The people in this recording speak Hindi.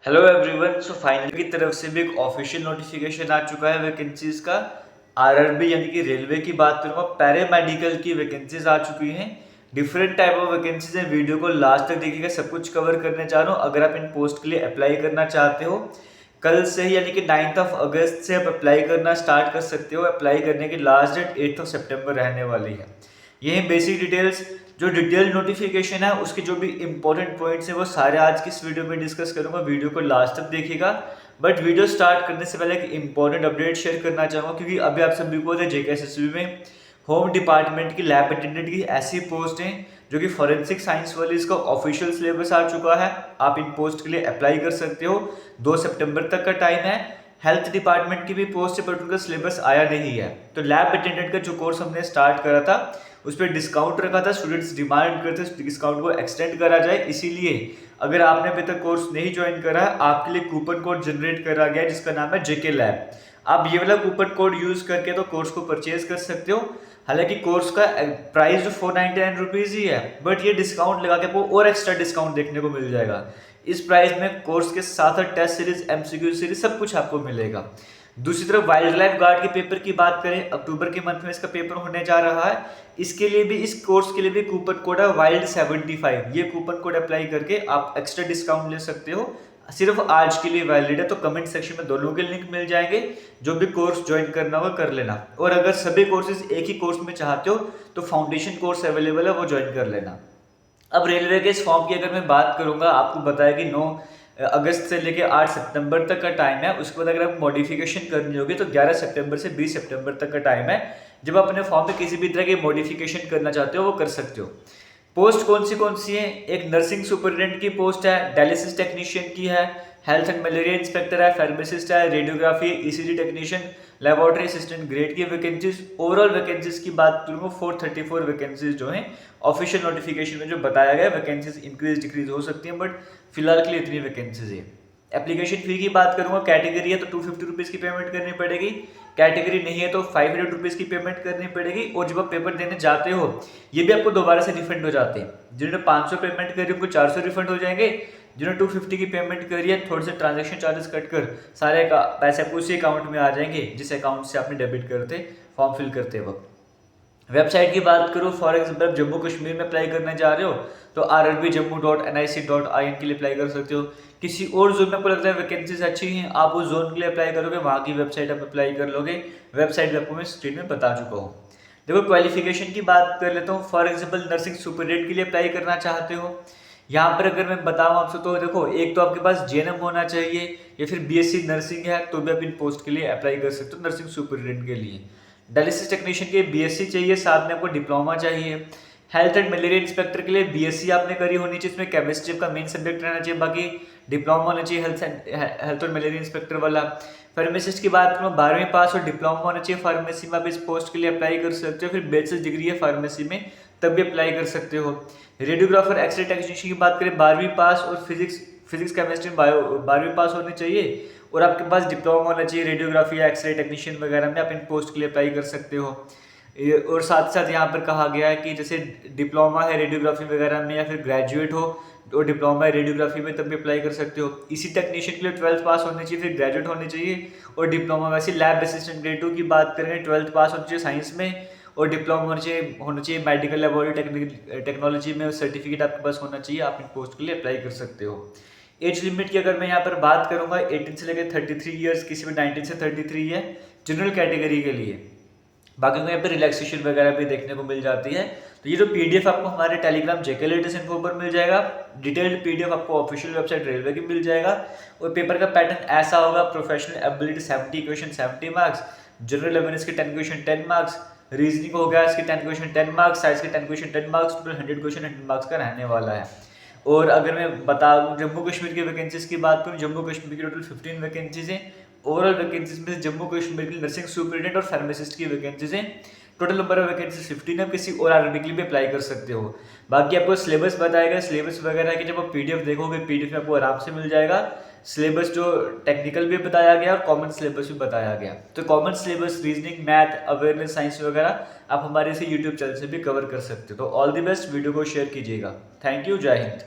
Hello everyone. सो फाइनली की तरफ से भी एक ऑफिशियल नोटिफिकेशन आ चुका है वैकेंसीज का। आरआरबी यानी कि रेलवे की बात करूंगा, पैरामेडिकल की वैकेंसीज आ चुकी हैं। डिफरेंट टाइप ऑफ वैकेंसीज हैं। वीडियो को लास्ट तक देखिएगा, सब कुछ कवर करने जा रहा हूँ। अगर आप इन पोस्ट के लिए अप्लाई करना चाहते हो, कल से ही यानी कि 9 अगस्त से आप अप्लाई करना स्टार्ट कर सकते हो। अप्लाई करने की लास्ट डेट 8 सितंबर रहने वाली है। यही बेसिक डिटेल्स, जो डिटेल नोटिफिकेशन है उसके जो भी इंपॉर्टेंट पॉइंट्स हैं वो सारे आज की इस वीडियो में डिस्कस करूंगा। वीडियो को लास्ट तक देखिएगा। बट वीडियो स्टार्ट करने से पहले एक इंपॉर्टेंट अपडेट शेयर करना चाहूँगा, क्योंकि अभी आप सभी को जेकेएसएसबी में होम डिपार्टमेंट की लैब अटेंडेंट की ऐसी पोस्ट हैं जो कि फॉरेंसिक साइंस वाली, इसका ऑफिशियल सिलेबस आ चुका है। आप इन पोस्ट के लिए अप्लाई कर सकते हो। 2 सितंबर तक का टाइम है। हेल्थ डिपार्टमेंट की भी पोस्ट है बट उनका सिलेबस आया नहीं है। तो लैब अटेंडेंट का जो कोर्स हमने स्टार्ट करा था उस पर डिस्काउंट रखा था। स्टूडेंट्स डिमांड करते थे डिस्काउंट को एक्सटेंड करा जाए, इसीलिए अगर आपने अभी तक कोर्स नहीं ज्वाइन करा है, आपके लिए कूपन कोड जनरेट करा गया है जिसका नाम है जेके लैब। आप ये वाला कूपन कोड यूज करके तो कोर्स को परचेज कर सकते हो। हालांकि कोर्स का प्राइस जो 499 रुपीज ही है, बट ये डिस्काउंट लगा के आपको और एक्स्ट्रा डिस्काउंट देखने को मिल जाएगा। इस प्राइस में कोर्स के साथ टेस्ट सीरीज, एमसीक्यू सीरीज सब कुछ आपको मिलेगा। दूसरी तरफ वाइल्ड लाइफ गार्ड के पेपर की बात करें, अक्टूबर के मंथ में इसका पेपर होने जा रहा है। इसके लिए भी, इस कोर्स के लिए भी कूपन कोड है WILD75। ये कूपन कोड अप्लाई करके आप एक्स्ट्रा डिस्काउंट ले सकते हो। सिर्फ आज के लिए वैलिड है। तो कमेंट सेक्शन में दोनों के लिंक मिल जाएंगे। जो भी कोर्स ज्वाइन करना होगा कर लेना। और अगर सभी कोर्सेज एक ही कोर्स में चाहते हो तो फाउंडेशन कोर्स अवेलेबल है, वो ज्वाइन कर लेना। अब रेलवे के इस फॉर्म की अगर मैं बात करूंगा, आपको बताया कि 9 अगस्त से लेकर 8 सितंबर तक का टाइम है। उसके बाद अगर आप मॉडिफिकेशन करनी होगी तो 11 सितंबर से 20 सितंबर तक का टाइम है। जब आप अपने फॉर्म में किसी भी तरह की मॉडिफिकेशन करना चाहते हो वो कर सकते हो। पोस्ट कौन सी है? एक नर्सिंग सुपरिटेंडेंट की पोस्ट है, डायलिसिस टेक्नीशियन की है, हेल्थ एंड मलेरिया इंस्पेक्टर है, फार्मासिस्ट है, radiography, ECG technician, laboratory assistant grade की वैकेंसीज। ओवरऑल वैकेंसीज की बात करूंगा, 434 वैकेंसीज जो हैं ऑफिशियल नोटिफिकेशन में जो बताया गया। वैकेंसीज इंक्रीज डिक्रीज हो सकती हैं, बट फिलहाल के लिए इतनी वैकेंसीज है। एप्लीकेशन फी की बात करूंगा, कैटेगरी है तो 250 रुपीज़ की पेमेंट करनी पड़ेगी। कैटेगरी नहीं है तो 500 रुपीज़ की पेमेंट करनी पड़ेगी। और जब आप पेपर देने जाते हो ये भी आपको दोबारा से रिफंड हो जाते हैं। जिन्होंने 500 पेमेंट करी उनको 400 रिफंड हो जाएंगे। जिन्होंने 250 की पेमेंट करी है, थोड़े से ट्रांजेक्शन चार्जेस कट कर सारे पैसे आपको उसी अकाउंट में आ जाएंगे जिस अकाउंट से आपने डेबिट करते फॉर्म फिल करते वक्त। वेबसाइट की बात करूँ, फॉर एग्जाम्पल जम्मू कश्मीर में अप्लाई करने जा रहे हो तो rrbjammu.nic.in के लिए अप्लाई कर सकते हो। किसी और जोन में आपको लगता है वैकेंसीज अच्छी हैं, आप उस जोन के लिए अप्लाई करोगे, वहाँ की वेबसाइट आप अप्लाई कर लोगे। वेबसाइट आपको मैं स्क्रीन में बता चुका हूँ। देखो क्वालिफिकेशन की बात कर लेता हूँ। फॉर एग्जाम्पल नर्सिंग सुपरिटेंडेंट के लिए अप्लाई करना चाहते हो, यहाँ पर अगर मैं बताऊँ आपसे तो देखो, एक तो आपके पास जेएनएम होना चाहिए या फिर बीएससी नर्सिंग है तो भी आप इन पोस्ट के लिए अप्लाई कर सकते हो नर्सिंग सुपरिटेंडेंट के लिए। डायलिसिस टेक्नीशियन के बीएससी चाहिए, साथ में आपको डिप्लोमा चाहिए। हेल्थ एंड मलेरिया इंस्पेक्टर के लिए बीएससी आपने करी होनी चाहिए, इसमें केमिस्ट्री का मेन सब्जेक्ट रहना चाहिए, बाकी डिप्लोमा होना चाहिए हेल्थ और मलेरिया इंस्पेक्टर वाला। फार्मासिस्ट की बात करूँ, 12वीं पास और डिप्लोमा होना चाहिए फार्मेसी में। आप इस पोस्ट के लिए अप्लाई कर सकते हो। फिर बैचलर डिग्री है फार्मेसी में तब भी अप्लाई कर सकते हो। रेडियोग्राफर एक्सरे टेक्नीशियन की बात करें, 12वीं पास और फिजिक्स केमिस्ट्री बायो 12वीं पास होनी चाहिए और आपके पास डिप्लोमा होना चाहिए रेडियोग्राफी या एक्सरे टेक्नीशियन वगैरह में। आप इन पोस्ट के लिए अप्लाई कर सकते हो। और साथ साथ यहाँ पर कहा गया है कि जैसे डिप्लोमा है रेडियोग्राफी वगैरह में या फिर ग्रेजुएट हो और डिप्लोमा है रेडियोग्राफी में तब भी अप्लाई कर सकते हो। इसी टेक्नीशियन के लिए 12th पास होनी चाहिए, फिर ग्रेजुएट होनी चाहिए और डिप्लोमा। वैसे लैब असिस्टेंट ग्रेड 2 की बात करें, 12th पास होनी चाहिए साइंस में और डिप्लोमा होना चाहिए मेडिकल लेबोरेटरी टेक्नोलॉजी में। सर्टिफिकेट आपके पास होना चाहिए। आप इन पोस्ट के लिए अप्लाई कर सकते हो। एज लिमिट की अगर मैं यहाँ पर बात करूंगा, 18 से लेकर 33 ईयर्स, किसी में 19 से 33 है जनरल कैटेगरी के लिए। बाकी को यहाँ पे रिलैक्सेशन वगैरह भी देखने को मिल जाती है। तो ये जो पीडीएफ आपको हमारे टेलीग्राम जेके लेटेस्ट इन्फो पर मिल जाएगा। डिटेल्ड पीडीएफ आपको ऑफिशियल वेबसाइट रेलवे की मिल जाएगा। और पेपर का पैटर्न ऐसा होगा, professional ability 70 question 70 marks, general awareness के 10 क्वेश्चन 10 मार्क्स, रीजनिंग हो गया इसके 10 क्वेश्चन 10 मार्क्स, साइंस के 10 question 10 marks, total 100 question 100 marks का रहने वाला है। और अगर मैं बता जम्मू कश्मीर की वैकेंसीज की बात करूँ, जम्मू कश्मीर की टोटल 15 वैकेंसीज हैं। ओवरऑल वैकेंसीज में जम्मू कश्मीर की नर्सिंग सुपरिटेंडेंट और फार्मासिस्ट की वैकेंसीज हैं। टोटल नंबर ऑफ वैकेंसी 15 है। किसी और आरबी के लिए भी अप्लाई कर सकते हो। बाकी आपको सिलेबस बताया गया, सिलेबस वगैरह की जब आप पीडीएफ देखोगे, पीडीएफ में आपको आराम से मिल जाएगा। सिलेबस जो टेक्निकल भी बताया गया और कॉमन सिलेबस भी बताया गया। तो common syllabus reasoning, math, awareness, science वगैरह आप हमारे इसे यूट्यूब चैनल से भी कवर कर सकते हो। तो ऑल द बेस्ट, वीडियो को शेयर कीजिएगा। थैंक यू, जय हिंद।